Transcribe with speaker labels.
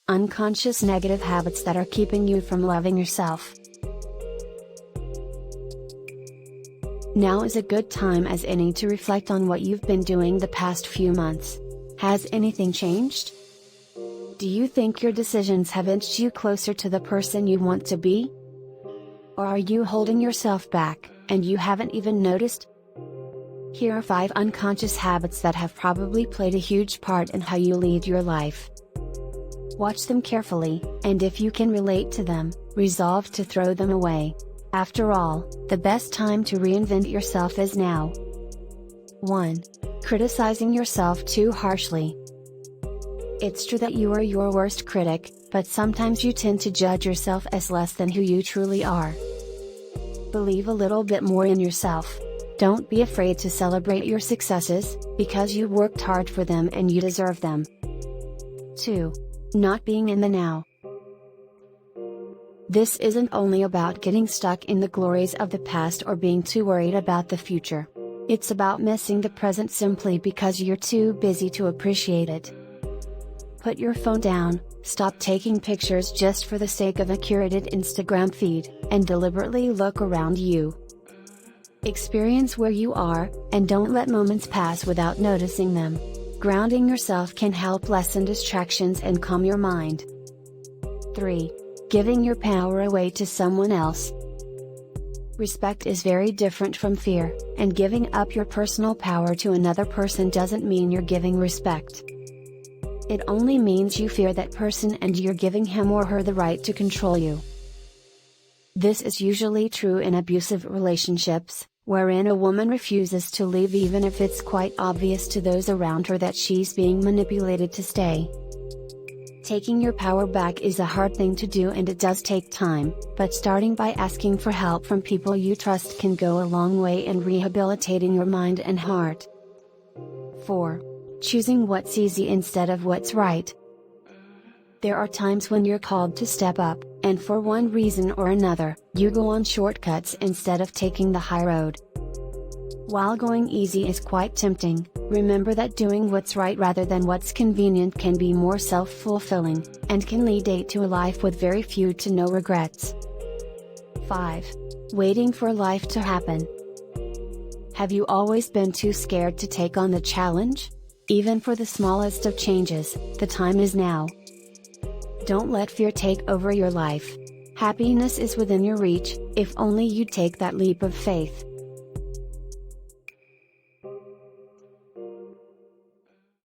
Speaker 1: unconscious negative habits that are keeping you from loving yourself. Now is a good time as any to reflect on what you've been doing the past few months. Has anything changed? Do you think your decisions have inched you closer to the person you want to be? Or are you holding yourself back, and you haven't even noticed? Here are 5 unconscious habits that have probably played a huge part in how you lead your life. Watch them carefully, and if you can relate to them, resolve to throw them away. After all, the best time to reinvent yourself is now. 1. Criticizing yourself too harshly. It's true that you are your worst critic, but sometimes you tend to judge yourself as less than who you truly are. Believe a little bit more in yourself. Don't be afraid to celebrate your successes, because you worked hard for them and you deserve them. 2. Not being in the now. This isn't only about getting stuck in the glories of the past or being too worried about the future. It's about missing the present simply because you're too busy to appreciate it. Put your phone down, stop taking pictures just for the sake of a curated Instagram feed, and deliberately look around you. Experience where you are, and don't let moments pass without noticing them. Grounding yourself can help lessen distractions and calm your mind. 3. Giving your power away to someone else. Respect is very different from fear, and giving up your personal power to another person doesn't mean you're giving respect. It only means you fear that person and you're giving him or her the right to control you. This is usually true in abusive relationships, wherein a woman refuses to leave even if it's quite obvious to those around her that she's being manipulated to stay. Taking your power back is a hard thing to do and it does take time, but starting by asking for help from people you trust can go a long way in rehabilitating your mind and heart. 4. Choosing what's easy instead of what's right. There are times when you're called to step up, and for one reason or another, you go on shortcuts instead of taking the high road. While going easy is quite tempting, remember that doing what's right rather than what's convenient can be more self-fulfilling, and can lead to a life with very few to no regrets. 5. Waiting for life to happen. Have you always been too scared to take on the challenge? Even for the smallest of changes, the time is now. Don't let fear take over your life. Happiness is within your reach, if only you take that leap of faith.